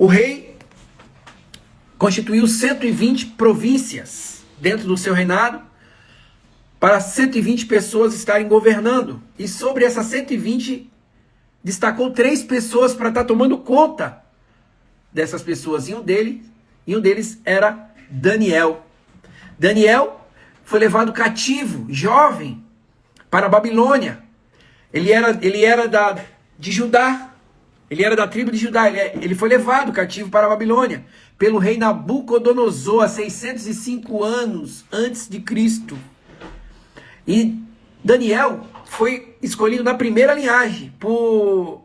O rei constituiu 120 províncias dentro do seu reinado, para 120 pessoas estarem governando. E sobre essas 120, destacou 3 pessoas para estar tomando conta dessas pessoas. E um deles era Daniel. Daniel foi levado cativo, jovem, para a Babilônia. Ele era de Judá. Ele era da tribo de Judá. Ele foi levado cativo para a Babilônia pelo rei Nabucodonosor há 605 anos antes de Cristo. E Daniel foi escolhido na primeira linhagem por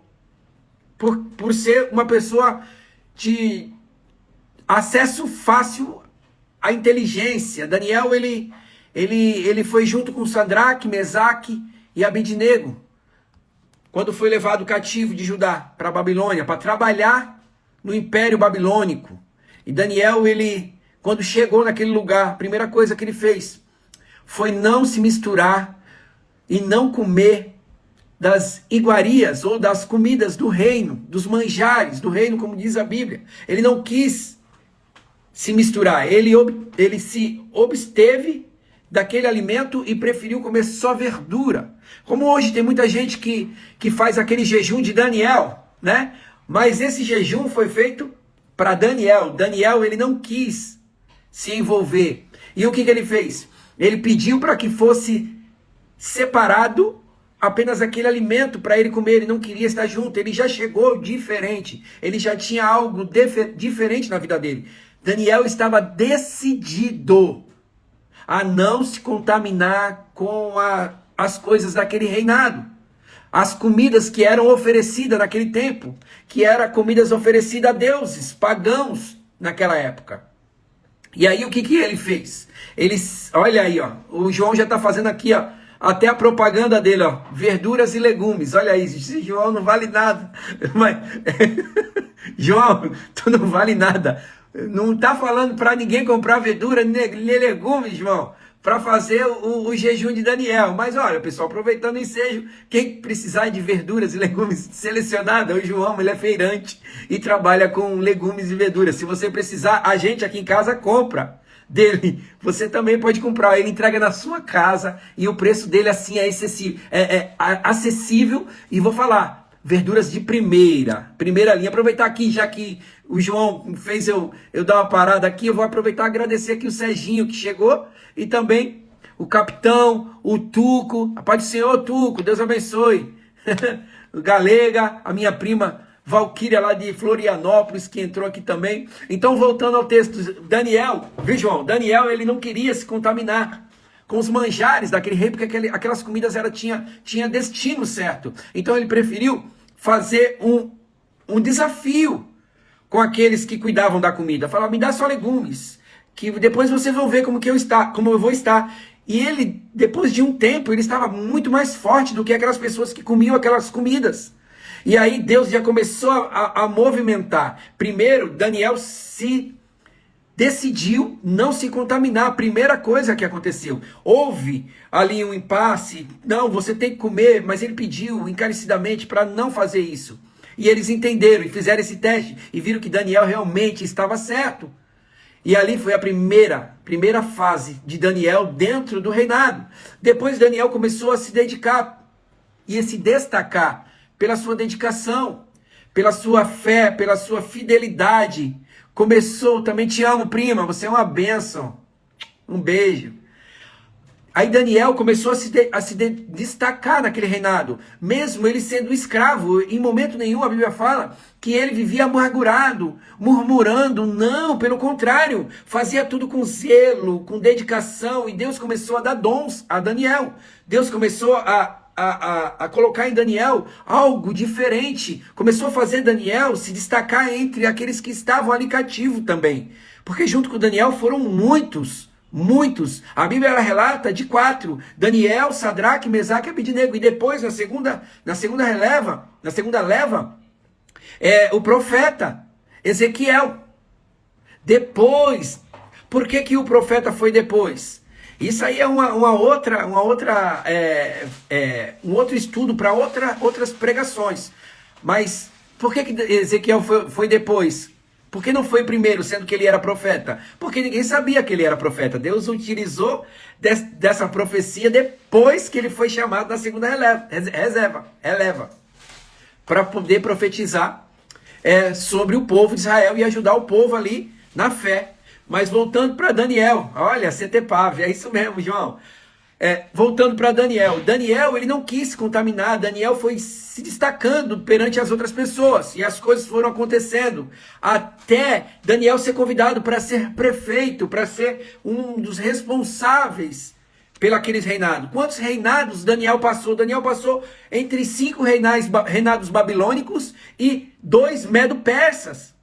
ser uma pessoa de acesso fácil à inteligência. Daniel, ele foi junto com Sadraque, Mesaque e Abednego, quando foi levado cativo de Judá para a Babilônia, para trabalhar no Império Babilônico. E Daniel, quando chegou naquele lugar, a primeira coisa que ele fez foi não se misturar e não comer das iguarias ou das comidas do reino, dos manjares do reino, como diz a Bíblia. Ele não quis se misturar, ele se absteve daquele alimento e preferiu comer só verdura. Como hoje tem muita gente que faz aquele jejum de Daniel, né? Mas esse jejum foi feito para Daniel. Daniel, ele não quis se envolver. E o que ele fez? Ele pediu para que fosse separado apenas aquele alimento para ele comer. Ele não queria estar junto. Ele já chegou diferente. Ele já tinha algo diferente na vida dele. Daniel estava decidido a não se contaminar com as coisas daquele reinado. As comidas que eram oferecidas naquele tempo, que eram comidas oferecidas a deuses pagãos naquela época. E aí o que ele fez? Olha aí, ó, o João já está fazendo aqui, ó, até a propaganda dele, ó, verduras e legumes. Olha aí, esse João não vale nada. Mas, João, tu não vale nada. Não está falando para ninguém comprar verdura nem legumes, João, para fazer o jejum de Daniel. Mas olha, pessoal, aproveitando o ensejo, quem precisar de verduras e legumes selecionados, o João, ele é feirante e trabalha com legumes e verduras. Se você precisar, a gente aqui em casa compra dele. Você também pode comprar, ele entrega na sua casa e o preço dele assim é acessível. E vou falar, verduras de primeira linha. Aproveitar aqui, já que o João fez eu dar uma parada aqui, eu vou aproveitar e agradecer aqui o Serginho que chegou e também o Capitão, o Tuco. A paz do Senhor, Tuco, Deus abençoe. O Galega, a minha prima Valquíria lá de Florianópolis, que entrou aqui também. Então, voltando ao texto, Daniel, viu, João? Daniel, ele não queria se contaminar com os manjares daquele rei, porque aquelas comidas tinha destino certo. Então, ele preferiu fazer um desafio com aqueles que cuidavam da comida. Falava, me dá só legumes, que depois vocês vão ver como eu vou estar. E ele, depois de um tempo, ele estava muito mais forte do que aquelas pessoas que comiam aquelas comidas. E aí Deus já começou a movimentar. Primeiro, Daniel se decidiu não se contaminar. A primeira coisa que aconteceu. Houve ali um impasse. Não, você tem que comer. Mas ele pediu encarecidamente para não fazer isso. E eles entenderam e fizeram esse teste. E viram que Daniel realmente estava certo. E ali foi a primeira fase de Daniel dentro do reinado. Depois Daniel começou a se dedicar e a se destacar pela sua dedicação, pela sua fé, pela sua fidelidade. Começou, também te amo, prima, você é uma bênção. Um beijo. Aí Daniel começou a se destacar naquele reinado, mesmo ele sendo escravo. Em momento nenhum a Bíblia fala que ele vivia amargurado, murmurando. Não, pelo contrário, fazia tudo com zelo, com dedicação. E Deus começou a dar dons a Daniel. Deus começou a colocar em Daniel algo diferente. Começou a fazer Daniel se destacar entre aqueles que estavam ali cativos também. Porque junto com Daniel foram muitos. A Bíblia ela relata de 4. Daniel, Sadraque, Mesaque e Abednego. E depois, na segunda leva, o profeta Ezequiel. Depois. Por que o profeta foi depois? Isso aí é um outro estudo para outras pregações. Mas por que Ezequiel foi depois? Por que não foi primeiro, sendo que ele era profeta? Porque ninguém sabia que ele era profeta. Deus utilizou dessa profecia depois que ele foi chamado na segunda releva, para poder profetizar sobre o povo de Israel e ajudar o povo ali na fé. Mas voltando para Daniel, olha, CTPAV, é isso mesmo, João. Voltando para Daniel, ele não quis se contaminar, Daniel foi se destacando perante as outras pessoas, e as coisas foram acontecendo, até Daniel ser convidado para ser prefeito, para ser um dos responsáveis pelaqueles reinados. Quantos reinados Daniel passou? Daniel passou entre 5 reinados babilônicos e 2 medo-persas,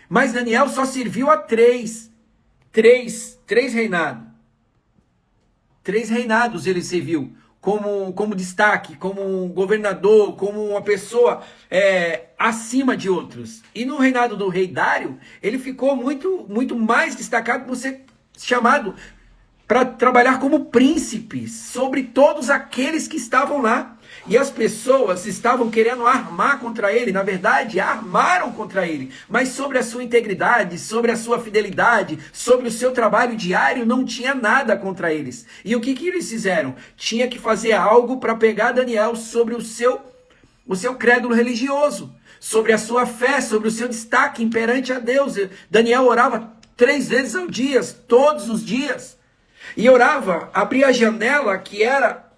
mas Daniel só serviu a 3 reinados. 3 reinados ele serviu como destaque, como um governador, como uma pessoa acima de outros. E no reinado do rei Dário, ele ficou muito mais destacado por ser chamado para trabalhar como príncipe sobre todos aqueles que estavam lá. E as pessoas estavam querendo armar contra ele, na verdade, armaram contra ele. Mas sobre a sua integridade, sobre a sua fidelidade, sobre o seu trabalho diário, não tinha nada contra eles. E o que eles fizeram? Tinha que fazer algo para pegar Daniel sobre o seu crédulo religioso, sobre a sua fé, sobre o seu destaque perante a Deus. Daniel orava 3 vezes ao dia, todos os dias. E orava, abria a janela que era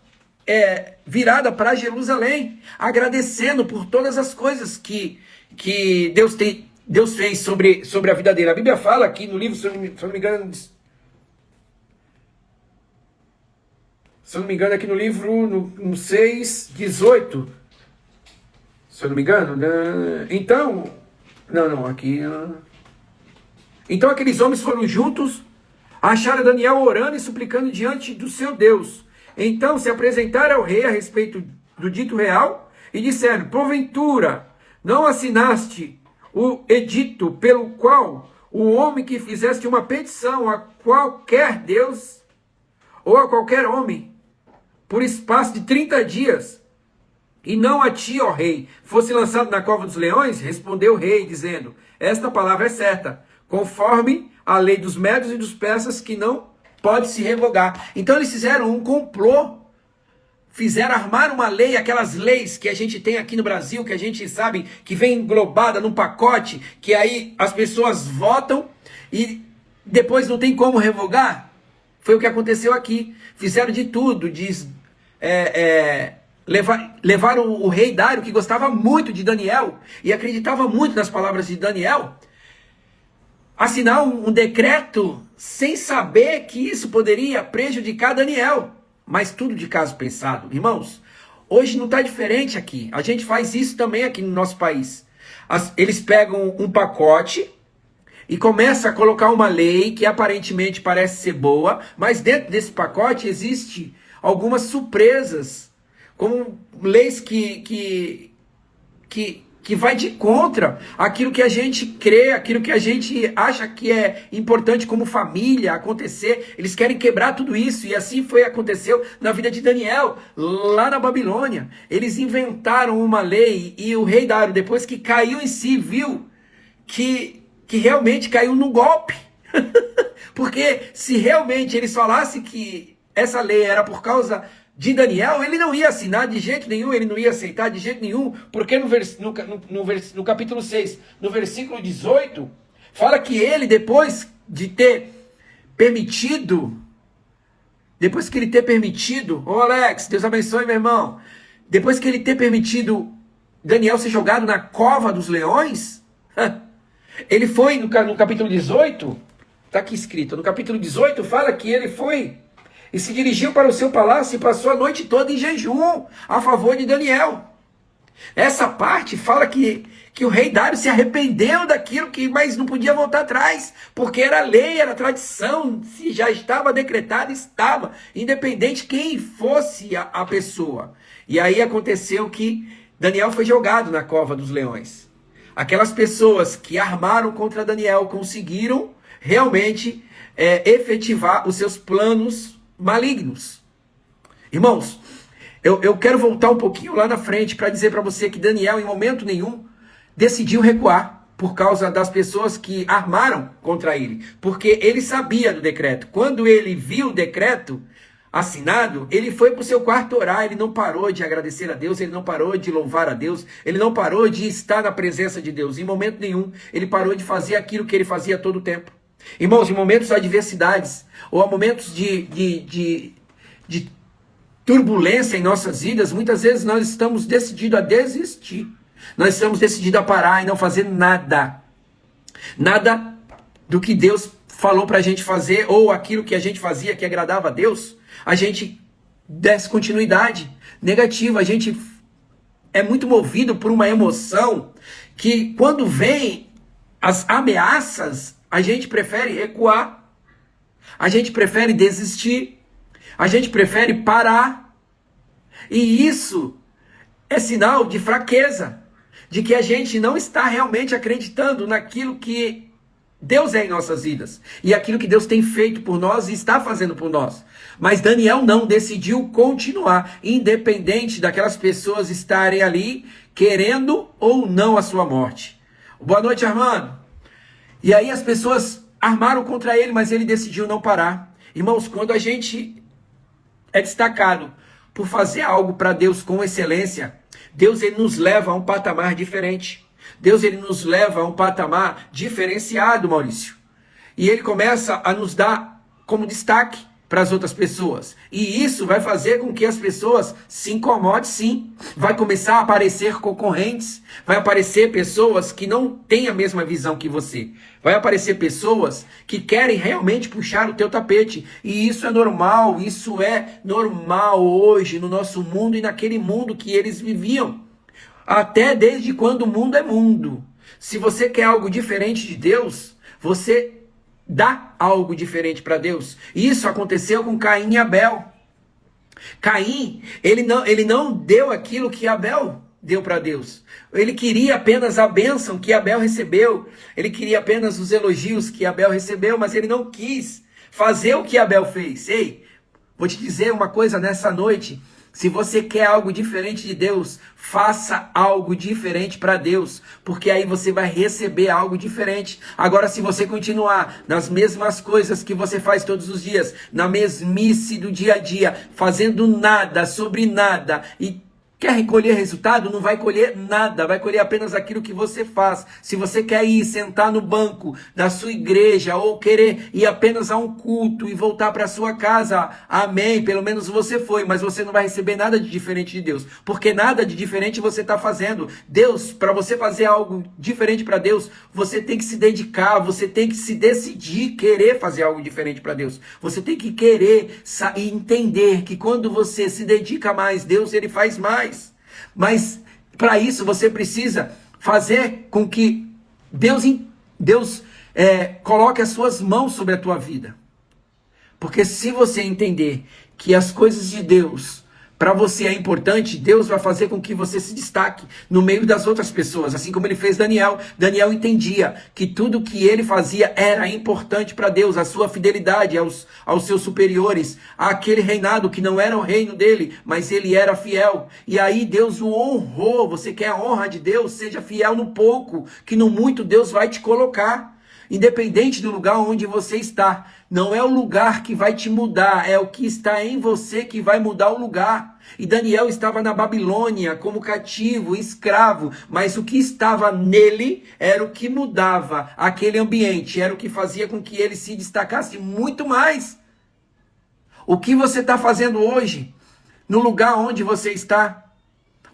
virada para Jerusalém, agradecendo por todas as coisas que Deus fez sobre a vida dele. A Bíblia fala aqui no livro, se eu não me engano, aqui no livro, no 6:18, se eu não me engano, então, então aqueles homens foram juntos, acharam Daniel orando e suplicando diante do seu Deus. Então se apresentaram ao rei a respeito do dito real e disseram: porventura não assinaste o edito pelo qual o homem que fizeste uma petição a qualquer Deus ou a qualquer homem por espaço de 30 dias, e não a ti, ó rei, fosse lançado na cova dos leões? Respondeu o rei, dizendo: esta palavra é certa, conforme a lei dos medos e dos persas, que não pode se revogar. Então eles fizeram um complô, armaram uma lei, aquelas leis que a gente tem aqui no Brasil, que a gente sabe que vem englobada num pacote, que aí as pessoas votam e depois não tem como revogar. Foi o que aconteceu aqui. Fizeram de tudo, levaram o rei Dário, que gostava muito de Daniel e acreditava muito nas palavras de Daniel, assinar um decreto sem saber que isso poderia prejudicar Daniel. Mas tudo de caso pensado. Irmãos, hoje não está diferente aqui. A gente faz isso também aqui no nosso país. Eles pegam um pacote e começam a colocar uma lei que aparentemente parece ser boa, mas dentro desse pacote existe algumas surpresas, como leis que vai de contra aquilo que a gente crê, aquilo que a gente acha que é importante como família acontecer. Eles querem quebrar tudo isso, e assim aconteceu na vida de Daniel, lá na Babilônia. Eles inventaram uma lei, e o rei Dário, depois que caiu em si, viu que realmente caiu num golpe. Porque se realmente eles falassem que essa lei era por causa de Daniel, ele não ia assinar de jeito nenhum, ele não ia aceitar de jeito nenhum, porque no capítulo 6, no versículo 18, fala que ele, depois de ter permitido, ô Alex, Deus abençoe, meu irmão, depois que ele ter permitido Daniel ser jogado na cova dos leões, ele foi, no capítulo 18, está aqui escrito, no capítulo 18 fala que ele foi e se dirigiu para o seu palácio e passou a noite toda em jejum a favor de Daniel. Essa parte fala que o rei Dário se arrependeu daquilo, mas não podia voltar atrás, porque era lei, era tradição, se já estava decretado, estava, independente quem fosse a pessoa. E aí aconteceu que Daniel foi jogado na cova dos leões. Aquelas pessoas que armaram contra Daniel conseguiram realmente efetivar os seus planos malignos. Irmãos, eu quero voltar um pouquinho lá na frente para dizer para você que Daniel, em momento nenhum, decidiu recuar. por causa das pessoas que armaram contra ele, porque ele sabia do decreto. Quando ele viu o decreto assinado, ele foi para o seu quarto orar, ele não parou de agradecer a Deus, ele não parou de louvar a Deus, ele não parou de estar na presença de Deus, em momento nenhum, ele parou de fazer aquilo que ele fazia todo o tempo. Irmãos, em momentos de adversidades, ou a momentos de turbulência em nossas vidas, muitas vezes nós estamos decididos a desistir, nós estamos decididos a parar e não fazer nada, nada do que Deus falou para a gente fazer, ou aquilo que a gente fazia que agradava a Deus, a gente desse continuidade negativa, a gente é muito movido por uma emoção que quando vem as ameaças, a gente prefere recuar, a gente prefere desistir, a gente prefere parar, e isso é sinal de fraqueza, de que a gente não está realmente acreditando naquilo que Deus é em nossas vidas, e aquilo que Deus tem feito por nós e está fazendo por nós. Mas Daniel não, decidiu continuar, independente daquelas pessoas estarem ali, querendo ou não a sua morte. Boa noite, Armando. E aí as pessoas armaram contra ele, mas ele decidiu não parar. Irmãos, quando a gente é destacado por fazer algo para Deus com excelência, Deus ele nos leva a um patamar diferente. Deus ele nos leva a um patamar diferenciado, Maurício. E ele começa a nos dar como destaque para as outras pessoas. E isso vai fazer com que as pessoas se incomodem, sim. Vai começar a aparecer concorrentes. Vai aparecer pessoas que não têm a mesma visão que você. Vai aparecer pessoas que querem realmente puxar o teu tapete. E isso é normal hoje no nosso mundo e naquele mundo que eles viviam. Até desde quando o mundo é mundo. Se você quer algo diferente de Deus, você dá algo diferente para Deus. Isso aconteceu com Caim e Abel. Caim, ele não deu aquilo que Abel deu para Deus. Ele queria apenas a bênção que Abel recebeu. Ele queria apenas os elogios que Abel recebeu, mas ele não quis fazer o que Abel fez. Ei, vou te dizer uma coisa nessa noite. Se você quer algo diferente de Deus, faça algo diferente para Deus, porque aí você vai receber algo diferente. Agora, se você continuar nas mesmas coisas que você faz todos os dias, na mesmice do dia a dia, fazendo nada sobre nada e quer recolher resultado? Não vai colher nada, vai colher apenas aquilo que você faz. Se você quer ir sentar no banco da sua igreja ou querer ir apenas a um culto e voltar para sua casa, amém, pelo menos você foi, mas você não vai receber nada de diferente de Deus, porque nada de diferente você está fazendo. Deus, para você fazer algo diferente para Deus, você tem que se dedicar, você tem que se decidir querer fazer algo diferente para Deus. Você tem que querer e entender que quando você se dedica mais, Deus ele faz mais. Mas para isso você precisa fazer com que Deus coloque as suas mãos sobre a tua vida. Porque se você entender que as coisas de Deus para você é importante, Deus vai fazer com que você se destaque no meio das outras pessoas, assim como ele fez Daniel. Daniel entendia que tudo que ele fazia era importante para Deus, a sua fidelidade aos seus superiores, àquele reinado que não era o reino dele, mas ele era fiel. E aí Deus o honrou. Você quer a honra de Deus? Seja fiel no pouco, que no muito Deus vai te colocar. Independente do lugar onde você está, não é o lugar que vai te mudar, é o que está em você que vai mudar o lugar. E Daniel estava na Babilônia como cativo, escravo, mas o que estava nele era o que mudava aquele ambiente, era o que fazia com que ele se destacasse muito mais. O que você está fazendo hoje, no lugar onde você está?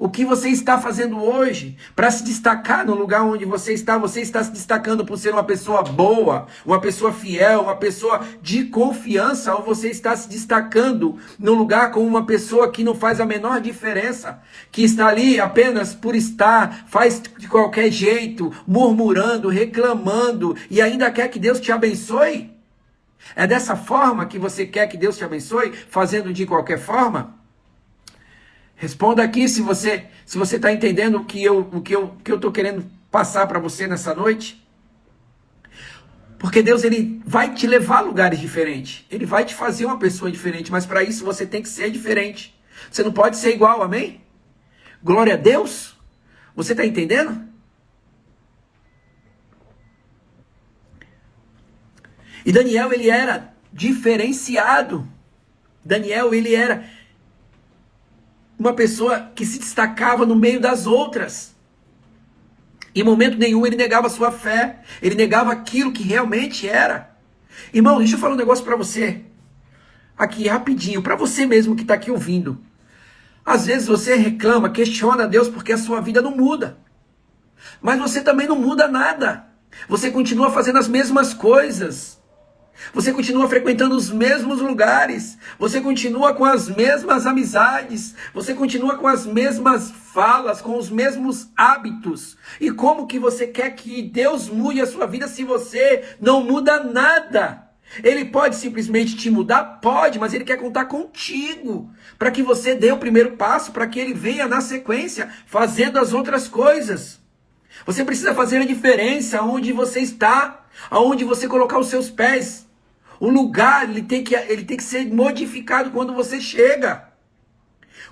O que você está fazendo hoje para se destacar no lugar onde você está? Você está se destacando por ser uma pessoa boa, uma pessoa fiel, uma pessoa de confiança? Ou você está se destacando no lugar como uma pessoa que não faz a menor diferença? Que está ali apenas por estar, faz de qualquer jeito, murmurando, reclamando e ainda quer que Deus te abençoe? É dessa forma que você quer que Deus te abençoe? Fazendo de qualquer forma? Responda aqui se você está entendendo o que eu estou querendo passar para você nessa noite. Porque Deus ele vai te levar a lugares diferentes. Ele vai te fazer uma pessoa diferente. Mas para isso você tem que ser diferente. Você não pode ser igual, amém? Glória a Deus. Você está entendendo? E Daniel, ele era diferenciado. Daniel, ele era uma pessoa que se destacava no meio das outras. Em momento nenhum ele negava a sua fé, ele negava aquilo que realmente era. Irmão, deixa eu falar um negócio para você. Aqui, rapidinho, para você mesmo que está aqui ouvindo. Às vezes você reclama, questiona a Deus porque a sua vida não muda. Mas você também não muda nada. Você continua fazendo as mesmas coisas. Você continua frequentando os mesmos lugares. Você continua com as mesmas amizades. Você continua com as mesmas falas, com os mesmos hábitos. E como que você quer que Deus mude a sua vida se você não muda nada? Ele pode simplesmente te mudar? Pode, mas ele quer contar contigo. Para que você dê o primeiro passo, para que ele venha na sequência, fazendo as outras coisas. Você precisa fazer a diferença onde você está, aonde você colocar os seus pés. O lugar, ele tem que ser modificado quando você chega.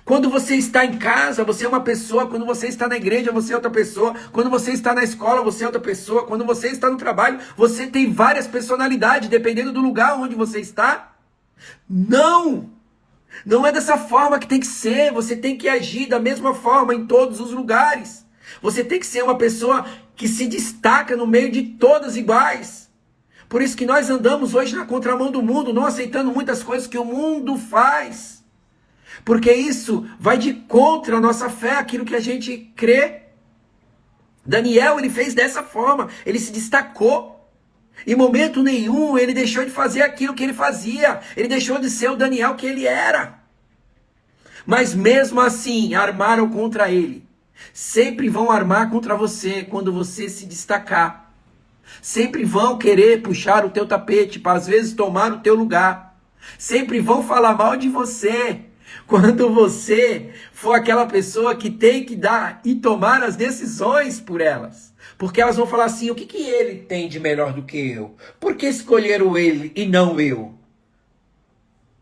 Quando você está em casa, você é uma pessoa. Quando você está na igreja, você é outra pessoa. Quando você está na escola, você é outra pessoa. Quando você está no trabalho, você tem várias personalidades, dependendo do lugar onde você está. Não! Não é dessa forma que tem que ser. Você tem que agir da mesma forma em todos os lugares. Você tem que ser uma pessoa que se destaca no meio de todas iguais. Por isso que nós andamos hoje na contramão do mundo, não aceitando muitas coisas que o mundo faz. Porque isso vai de contra a nossa fé, aquilo que a gente crê. Daniel, ele fez dessa forma, ele se destacou. Em momento nenhum, ele deixou de fazer aquilo que ele fazia. Ele deixou de ser o Daniel que ele era. Mas mesmo assim, armaram contra ele. Sempre vão armar contra você quando você se destacar. Sempre vão querer puxar o teu tapete para às vezes tomar o teu lugar. Sempre vão falar mal de você quando você for aquela pessoa que tem que dar e tomar as decisões por elas. Porque elas vão falar assim, o que ele tem de melhor do que eu? Por que escolheram ele e não eu?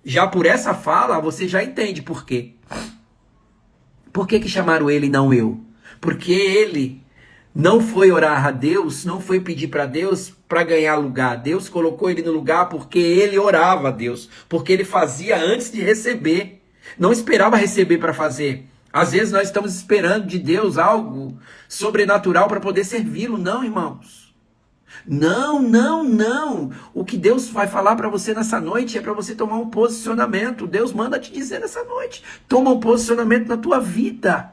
Já por essa fala, você já entende por quê. Por que chamaram ele e não eu? Porque ele não foi orar a Deus, não foi pedir para Deus para ganhar lugar. Deus colocou ele no lugar porque ele orava a Deus. Porque ele fazia antes de receber. Não esperava receber para fazer. Às vezes nós estamos esperando de Deus algo sobrenatural para poder servi-lo. Não, irmãos. Não, não, não. O que Deus vai falar para você nessa noite é para você tomar um posicionamento. Deus manda te dizer nessa noite. Toma um posicionamento na tua vida.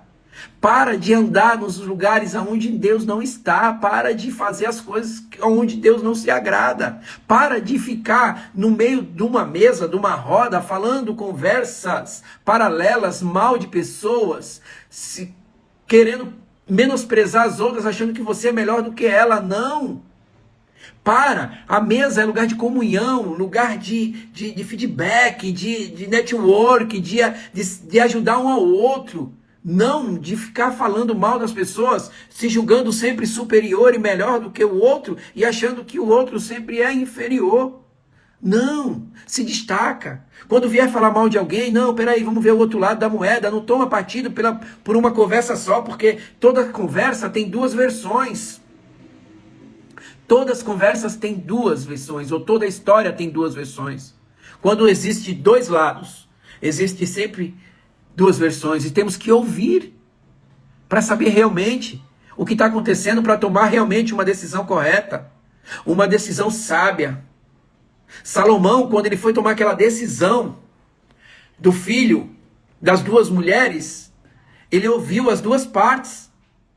Para de andar nos lugares onde Deus não está. Para de fazer as coisas onde Deus não se agrada. Para de ficar no meio de uma mesa, de uma roda, falando conversas paralelas, mal de pessoas, querendo menosprezar as outras, achando que você é melhor do que ela. Não. A mesa é lugar de comunhão, lugar de feedback, de network, de ajudar um ao outro. Não de ficar falando mal das pessoas, se julgando sempre superior e melhor do que o outro e achando que o outro sempre é inferior. Não, se destaca. Quando vier falar mal de alguém, não, peraí, vamos ver o outro lado da moeda. Não toma partido por uma conversa só, porque toda conversa tem duas versões. Todas as conversas têm duas versões, ou toda a história tem duas versões. Quando existe dois lados, existe sempre duas versões, e temos que ouvir para saber realmente o que está acontecendo, para tomar realmente uma decisão correta, uma decisão sábia. Salomão, quando ele foi tomar aquela decisão do filho das duas mulheres, ele ouviu as duas partes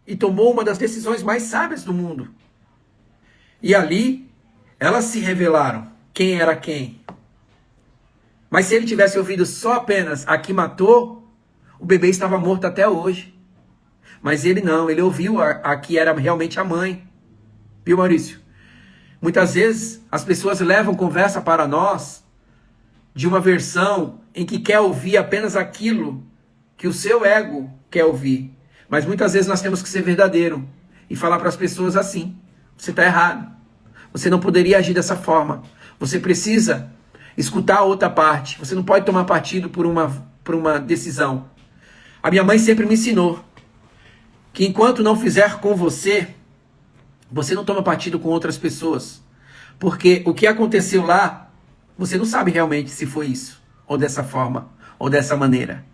e tomou uma das decisões mais sábias do mundo. E ali, elas se revelaram quem era quem. Mas se ele tivesse ouvido só apenas a que matou, o bebê estava morto até hoje. Mas ele não, ele ouviu a que era realmente a mãe. Viu, Maurício? Muitas vezes as pessoas levam conversa para nós de uma versão em que quer ouvir apenas aquilo que o seu ego quer ouvir. Mas muitas vezes nós temos que ser verdadeiro e falar para as pessoas assim: você está errado. Você não poderia agir dessa forma. Você precisa escutar a outra parte. Você não pode tomar partido por uma decisão. A minha mãe sempre me ensinou que enquanto não fizer com você, você não toma partido com outras pessoas. Porque o que aconteceu lá, você não sabe realmente se foi isso, ou dessa forma, ou dessa maneira.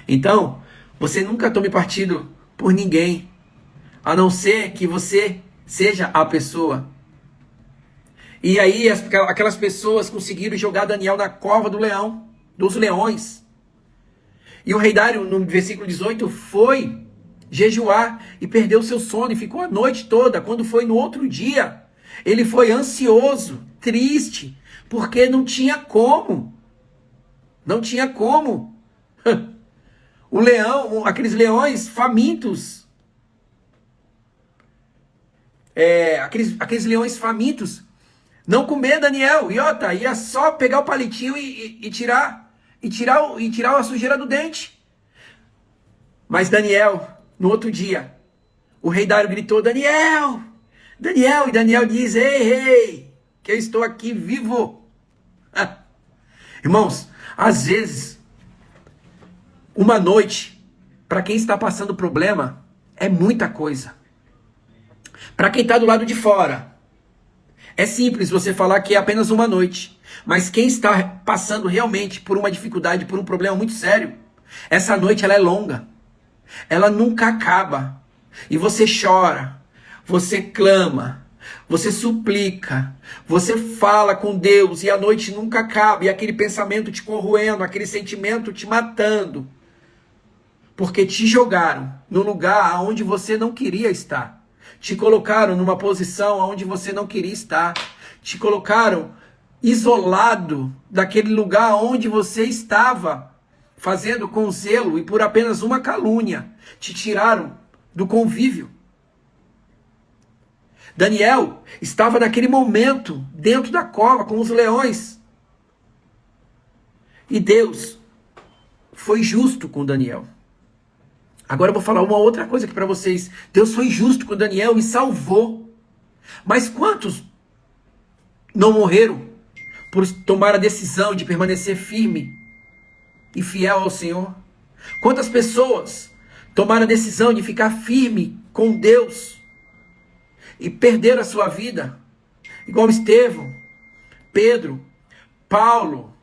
Então, você nunca tome partido por ninguém, a não ser que você seja a pessoa. E aí aquelas pessoas conseguiram jogar Daniel na cova dos leões. E o rei Dário, no versículo 18, foi jejuar e perdeu seu sono e ficou a noite toda. Quando foi no outro dia, ele foi ansioso, triste, porque não tinha como. Não tinha como. O leão, aqueles leões famintos, aqueles leões famintos, não comer Daniel. E outra, ia só pegar o palitinho e tirar a sujeira do dente. Mas Daniel, no outro dia, o rei Dário gritou: Daniel, Daniel, e Daniel diz: ei, que eu estou aqui vivo. Irmãos, às vezes, uma noite, para quem está passando problema, é muita coisa. Para quem está do lado de fora, é simples você falar que é apenas uma noite. Mas quem está passando realmente por uma dificuldade, por um problema muito sério, essa noite ela é longa. Ela nunca acaba. E você chora, você clama, você suplica, você fala com Deus e a noite nunca acaba. E aquele pensamento te corroendo, aquele sentimento te matando. Porque te jogaram no lugar onde você não queria estar. Te colocaram numa posição onde você não queria estar. Te colocaram isolado daquele lugar onde você estava, fazendo com zelo e por apenas uma calúnia. Te tiraram do convívio. Daniel estava naquele momento dentro da cova com os leões. E Deus foi justo com Daniel. Agora eu vou falar uma outra coisa aqui para vocês. Deus foi justo com Daniel e salvou. Mas quantos não morreram por tomar a decisão de permanecer firme e fiel ao Senhor? Quantas pessoas tomaram a decisão de ficar firme com Deus e perderam a sua vida? Igual Estevão, Pedro, Paulo,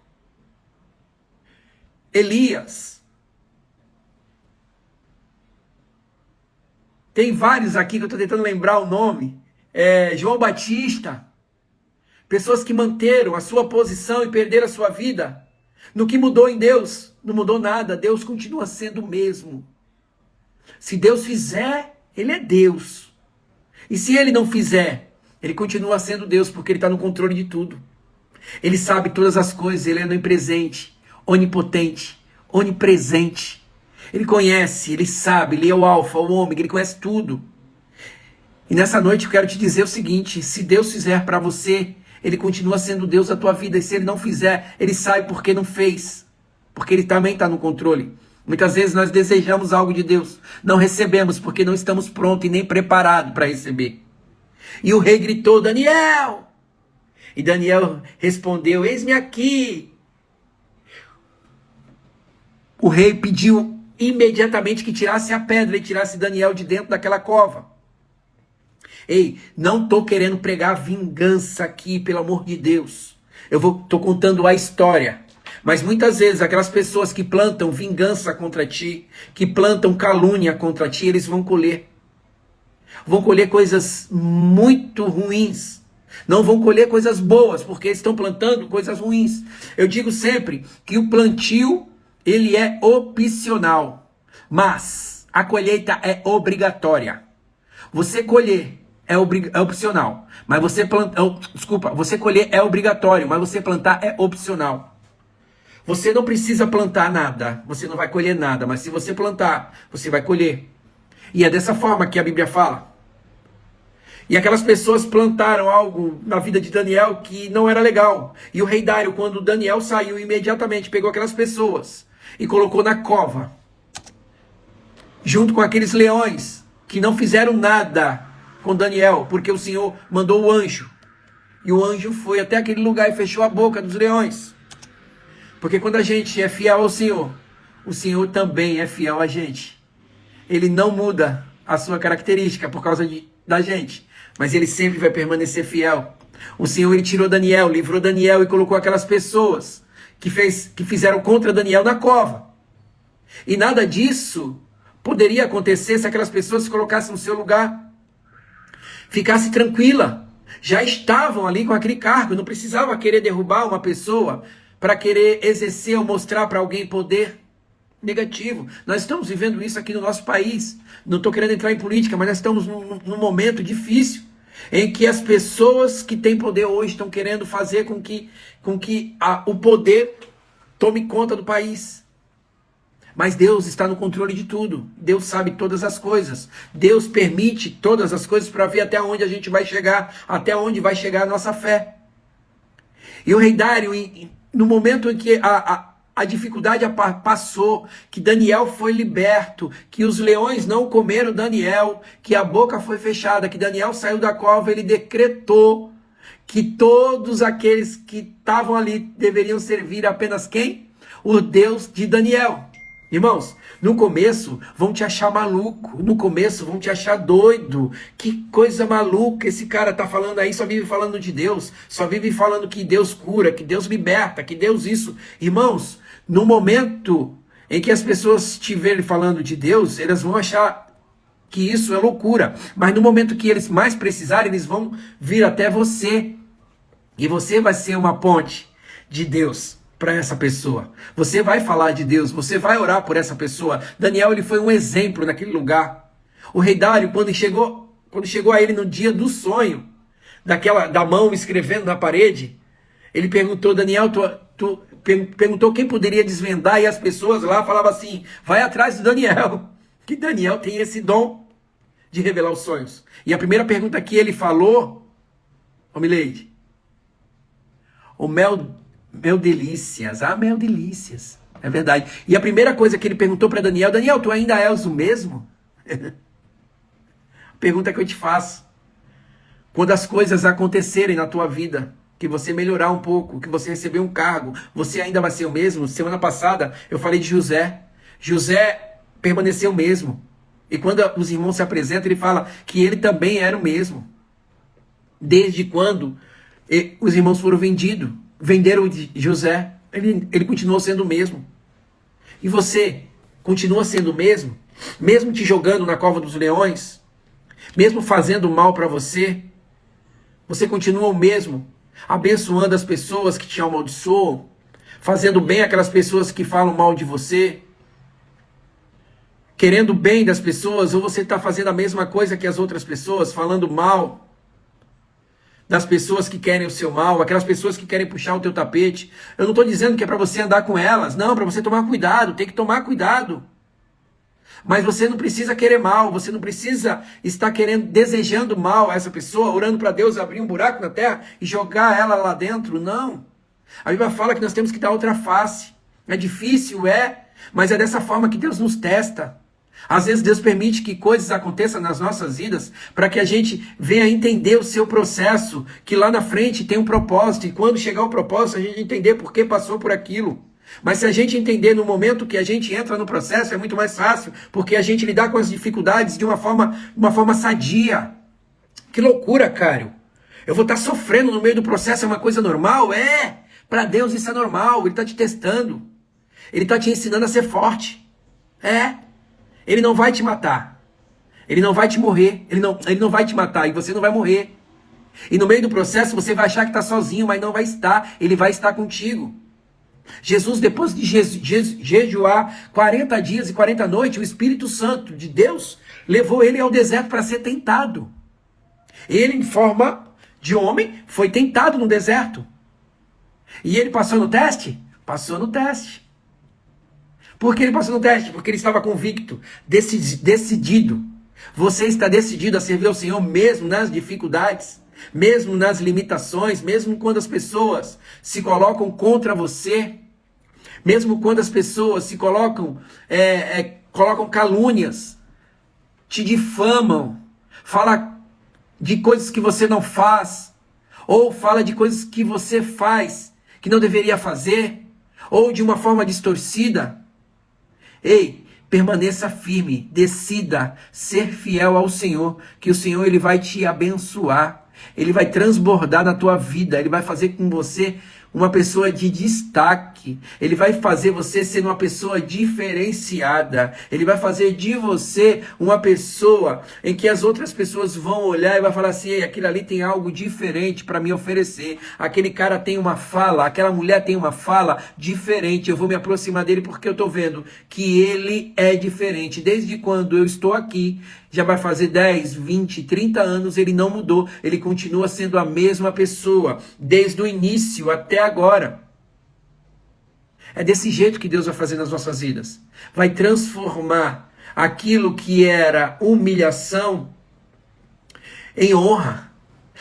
Elias. Tem vários aqui que eu estou tentando lembrar o nome. João Batista. Pessoas que manteram a sua posição e perderam a sua vida. No que mudou em Deus? Não mudou nada. Deus continua sendo o mesmo. Se Deus fizer, Ele é Deus. E se Ele não fizer, Ele continua sendo Deus, porque Ele está no controle de tudo. Ele sabe todas as coisas. Ele é onipresente, onipotente, onipresente. Ele conhece, Ele sabe, Ele é o alfa, o ômega, Ele conhece tudo. E nessa noite eu quero te dizer o seguinte: se Deus fizer para você, Ele continua sendo Deus da tua vida. E se Ele não fizer, Ele sabe por que não fez. Porque Ele também está no controle. Muitas vezes nós desejamos algo de Deus, não recebemos porque não estamos prontos e nem preparados para receber. E o rei gritou: Daniel! E Daniel respondeu: eis-me aqui. O rei pediu imediatamente que tirasse a pedra e tirasse Daniel de dentro daquela cova. Ei, não estou querendo pregar vingança aqui, pelo amor de Deus. Estou contando a história. Mas muitas vezes aquelas pessoas que plantam vingança contra ti, que plantam calúnia contra ti, eles vão colher. Vão colher coisas muito ruins. Não vão colher coisas boas, porque eles estão plantando coisas ruins. Eu digo sempre que o plantio, ele é opcional, mas a colheita é obrigatória. Você colher é opcional, mas você você colher é obrigatório, mas você plantar é opcional. Você não precisa plantar nada, você não vai colher nada, mas se você plantar, você vai colher. E é dessa forma que a Bíblia fala. E aquelas pessoas plantaram algo na vida de Daniel que não era legal. E o rei Dário, quando Daniel saiu, imediatamente pegou aquelas pessoas e colocou na cova, junto com aqueles leões que não fizeram nada com Daniel, porque o Senhor mandou o anjo. E o anjo foi até aquele lugar e fechou a boca dos leões. Porque quando a gente é fiel ao Senhor, o Senhor também é fiel a gente. Ele não muda a sua característica por causa da gente, mas Ele sempre vai permanecer fiel. O Senhor, ele tirou Daniel, livrou Daniel e colocou aquelas pessoas que fizeram contra Daniel na cova. E nada disso poderia acontecer se aquelas pessoas se colocassem no seu lugar. Ficasse tranquila. Já estavam ali com aquele cargo. Não precisava querer derrubar uma pessoa para querer exercer ou mostrar para alguém poder negativo. Nós estamos vivendo isso aqui no nosso país. Não estou querendo entrar em política, mas nós estamos num momento difícil em que as pessoas que têm poder hoje estão querendo fazer com que o poder tome conta do país. Mas Deus está no controle de tudo. Deus sabe todas as coisas. Deus permite todas as coisas para ver até onde a gente vai chegar, até onde vai chegar a nossa fé. E o rei Dário, no momento em que a dificuldade passou, que Daniel foi liberto, que os leões não comeram Daniel, que a boca foi fechada, que Daniel saiu da cova, ele decretou que todos aqueles que estavam ali deveriam servir apenas quem? O Deus de Daniel. Irmãos, no começo vão te achar maluco, no começo vão te achar doido, que coisa maluca, esse cara tá falando aí, só vive falando de Deus, só vive falando que Deus cura, que Deus liberta, que Deus isso. Irmãos, no momento em que as pessoas estiverem falando de Deus, elas vão achar que isso é loucura, mas no momento que eles mais precisarem, eles vão vir até você, e você vai ser uma ponte de Deus para essa pessoa. Você vai falar de Deus, você vai orar por essa pessoa. Daniel, ele foi um exemplo naquele lugar. O rei Dário, quando chegou a ele no dia do sonho, da mão escrevendo na parede, ele perguntou, Daniel, perguntou quem poderia desvendar, e as pessoas lá falavam assim, vai atrás de Daniel, que Daniel tem esse dom de revelar os sonhos. E a primeira pergunta que ele falou, Mileide, o mel delícias, mel delícias, é verdade. E a primeira coisa que ele perguntou para Daniel, Daniel, tu ainda és o mesmo? Pergunta que eu te faço. Quando as coisas acontecerem na tua vida, que você melhorar um pouco, que você receber um cargo, você ainda vai ser o mesmo? Semana passada eu falei de José. José permaneceu o mesmo. E quando os irmãos se apresentam, ele fala que ele também era o mesmo. Desde quando os irmãos foram venderam José, ele continuou sendo o mesmo. E você continua sendo o mesmo? Mesmo te jogando na cova dos leões? Mesmo fazendo mal para você? Você continua o mesmo? Abençoando as pessoas que te amaldiçoam? Fazendo bem aquelas pessoas que falam mal de você? Querendo bem das pessoas? Ou você está fazendo a mesma coisa que as outras pessoas? Falando mal das pessoas que querem o seu mal, aquelas pessoas que querem puxar o teu tapete. Eu não estou dizendo que é para você andar com elas, não, para você tomar cuidado, tem que tomar cuidado. Mas você não precisa querer mal, você não precisa estar desejando mal a essa pessoa, orando para Deus abrir um buraco na terra e jogar ela lá dentro, não. A Bíblia fala que nós temos que dar outra face. É difícil, mas é dessa forma que Deus nos testa. Às vezes Deus permite que coisas aconteçam nas nossas vidas para que a gente venha entender o seu processo, que lá na frente tem um propósito, e quando chegar o propósito a gente entender por que passou por aquilo. Mas se a gente entender no momento que a gente entra no processo é muito mais fácil, porque a gente lidar com as dificuldades de uma forma sadia. Que loucura, Cário. Eu vou estar sofrendo no meio do processo, é uma coisa normal? Para Deus isso é normal, Ele está te testando. Ele está te ensinando a ser forte. Ele não vai te matar. Ele não vai te morrer. Ele não vai te matar e você não vai morrer. E no meio do processo você vai achar que está sozinho, mas não vai estar. Ele vai estar contigo. Jesus, depois de jejuar 40 dias e 40 noites, o Espírito Santo de Deus levou ele ao deserto para ser tentado. Ele, em forma de homem, foi tentado no deserto. E ele passou no teste? Passou no teste. Por que ele passou no teste? Porque ele estava convicto, decidido. Você está decidido a servir ao Senhor mesmo nas dificuldades, mesmo nas limitações, mesmo quando as pessoas se colocam contra você, mesmo quando as pessoas se colocam calúnias, te difamam, fala de coisas que você não faz, ou fala de coisas que você faz, que não deveria fazer, ou de uma forma distorcida. Ei, permaneça firme, decida ser fiel ao Senhor, que o Senhor ele vai te abençoar. ele vai transbordar na tua vida, ele vai fazer com você uma pessoa de destaque, ele vai fazer você ser uma pessoa diferenciada, ele vai fazer de você uma pessoa em que as outras pessoas vão olhar e vai falar assim: ei, aquele ali tem algo diferente para me oferecer, aquele cara tem uma fala, aquela mulher tem uma fala diferente, eu vou me aproximar dele porque eu estou vendo que ele é diferente. Desde quando eu estou aqui, já vai fazer 10, 20, 30 anos, ele não mudou, ele continua sendo a mesma pessoa, desde o início até agora. É desse jeito que Deus vai fazer nas nossas vidas. Vai transformar aquilo que era humilhação em honra,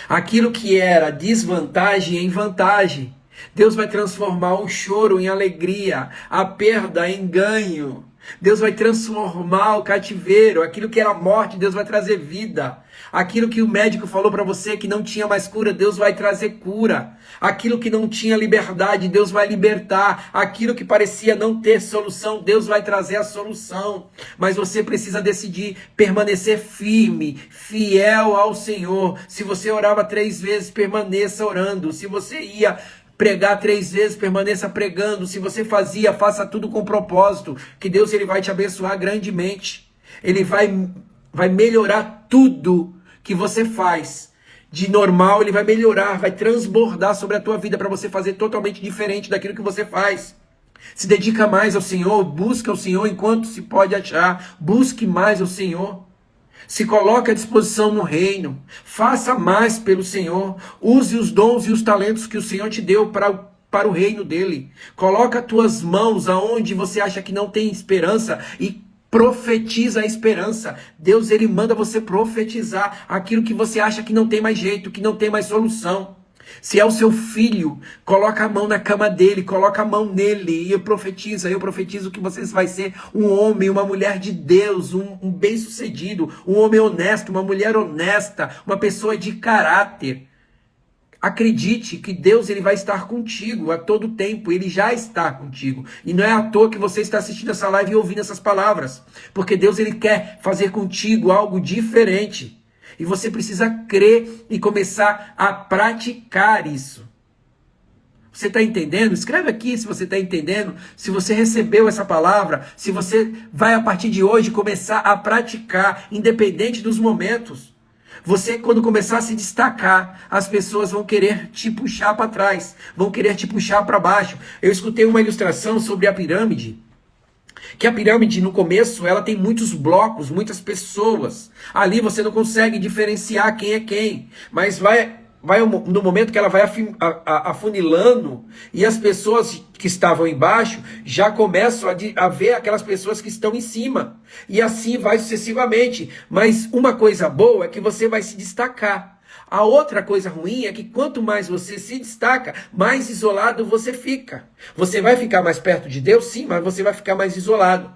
aquilo que era desvantagem em vantagem. Deus vai transformar o choro em alegria, a perda em ganho. Deus vai transformar o cativeiro, aquilo que era morte, Deus vai trazer vida. Aquilo que o médico falou para você que não tinha mais cura, Deus vai trazer cura. Aquilo que não tinha liberdade, Deus vai libertar. Aquilo que parecia não ter solução, Deus vai trazer a solução. Mas você precisa decidir permanecer firme, fiel ao Senhor. Se você orava 3 vezes, permaneça orando. Se você ia pregar 3 vezes, permaneça pregando. Se você fazia, faça tudo com propósito, que Deus ele vai te abençoar grandemente. Ele vai melhorar tudo que você faz. De normal, ele vai melhorar, vai transbordar sobre a tua vida para você fazer totalmente diferente daquilo que você faz. Se dedica mais ao Senhor, busca o Senhor enquanto se pode achar. Busque mais o Senhor. Se coloque à disposição no reino, faça mais pelo Senhor, use os dons e os talentos que o Senhor te deu para o reino dele. Coloca as tuas mãos aonde você acha que não tem esperança e profetiza a esperança. Deus ele manda você profetizar aquilo que você acha que não tem mais jeito, que não tem mais solução. Se é o seu filho, coloca a mão na cama dele, coloca a mão nele e eu profetizo que você vai ser um homem, uma mulher de Deus, um bem-sucedido, um homem honesto, uma mulher honesta, uma pessoa de caráter. Acredite que Deus ele vai estar contigo a todo tempo, ele já está contigo. E não é à toa que você está assistindo essa live e ouvindo essas palavras, porque Deus ele quer fazer contigo algo diferente. E você precisa crer e começar a praticar isso. Você está entendendo? Escreve aqui se você está entendendo, se você recebeu essa palavra, se você vai a partir de hoje começar a praticar, independente dos momentos. Você, quando começar a se destacar, as pessoas vão querer te puxar para trás, vão querer te puxar para baixo. Eu escutei uma ilustração sobre a pirâmide, que a pirâmide no começo ela tem muitos blocos, muitas pessoas. Ali você não consegue diferenciar quem é quem, mas vai no momento que ela vai afunilando e as pessoas que estavam embaixo já começam a ver aquelas pessoas que estão em cima. E assim vai sucessivamente. Mas uma coisa boa é que você vai se destacar. A outra coisa ruim é que quanto mais você se destaca, mais isolado você fica. Você vai ficar mais perto de Deus, sim, mas você vai ficar mais isolado.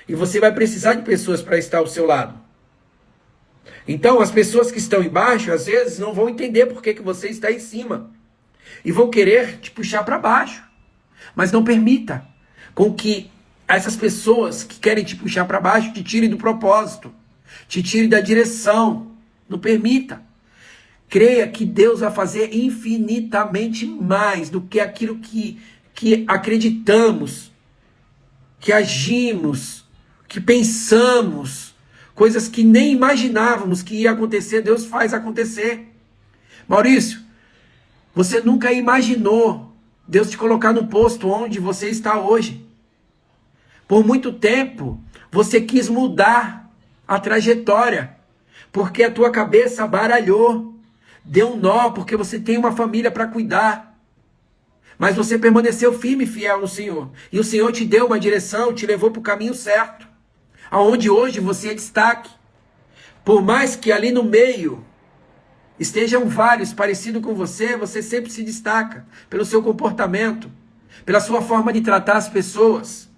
E você vai precisar de pessoas para estar ao seu lado. Então, as pessoas que estão embaixo, às vezes, não vão entender por que você está em cima. E vão querer te puxar para baixo. Mas não permita com que essas pessoas que querem te puxar para baixo te tirem do propósito, te tirem da direção. Não permita. Creia que Deus vai fazer infinitamente mais do que aquilo que acreditamos, que agimos, que pensamos, coisas que nem imaginávamos que ia acontecer, Deus faz acontecer. Maurício, você nunca imaginou Deus te colocar no posto onde você está hoje. Por muito tempo, você quis mudar a trajetória, porque a tua cabeça baralhou. Deu um nó porque você tem uma família para cuidar. Mas você permaneceu firme e fiel no Senhor. E o Senhor te deu uma direção, te levou para o caminho certo. Aonde hoje você é destaque. Por mais que ali no meio estejam vários parecidos com você, você sempre se destaca. Pelo seu comportamento, pela sua forma de tratar as pessoas,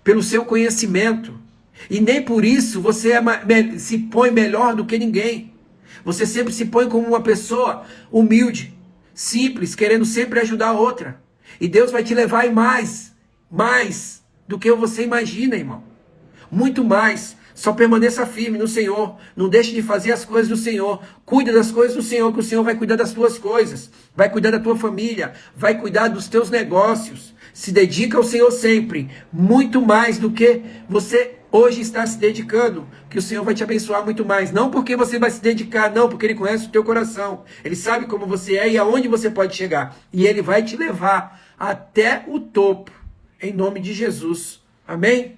pelo seu conhecimento. E nem por isso você se põe melhor do que ninguém. Você sempre se põe como uma pessoa humilde, simples, querendo sempre ajudar a outra. E Deus vai te levar em mais do que você imagina, irmão. Muito mais. Só permaneça firme no Senhor. Não deixe de fazer as coisas do Senhor. Cuida das coisas do Senhor, que o Senhor vai cuidar das tuas coisas. Vai cuidar da tua família. Vai cuidar dos teus negócios. Se dedica ao Senhor sempre. Muito mais do que você hoje está se dedicando. Que o Senhor vai te abençoar muito mais. Não porque você vai se dedicar, não. Porque Ele conhece o teu coração. Ele sabe como você é e aonde você pode chegar. E Ele vai te levar até o topo. Em nome de Jesus. Amém?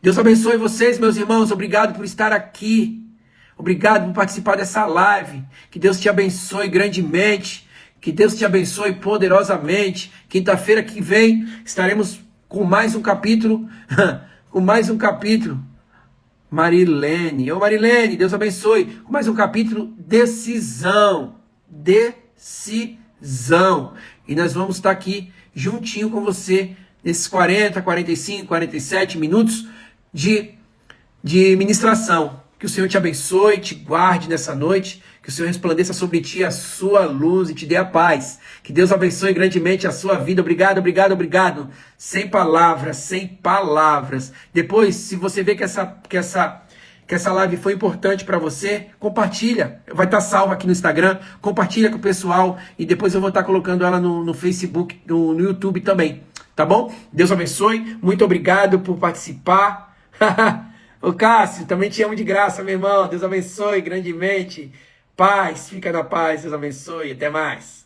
Deus abençoe vocês, meus irmãos. Obrigado por estar aqui. Obrigado por participar dessa live. Que Deus te abençoe grandemente. Que Deus te abençoe poderosamente. Quinta-feira que vem estaremos com mais um capítulo. Com mais um capítulo. Marilene. Ô Marilene, Deus abençoe. Com mais um capítulo. Decisão. Decisão. E nós vamos estar aqui juntinho com você nesses 40, 45, 47 minutos de ministração. Que o Senhor te abençoe, te guarde nessa noite, que o Senhor resplandeça sobre ti a sua luz e te dê a paz. Que Deus abençoe grandemente a sua vida. Obrigado, obrigado, obrigado. Sem palavras, sem palavras. Depois, se você vê que essa live foi importante para você, compartilha. Vai estar salva aqui no Instagram. Compartilha com o pessoal e depois eu vou estar colocando ela no Facebook, no YouTube também. Tá bom? Deus abençoe. Muito obrigado por participar. Ô Cássio, também te amo de graça, meu irmão. Deus abençoe grandemente. Paz, fica na paz. Deus abençoe. Até mais.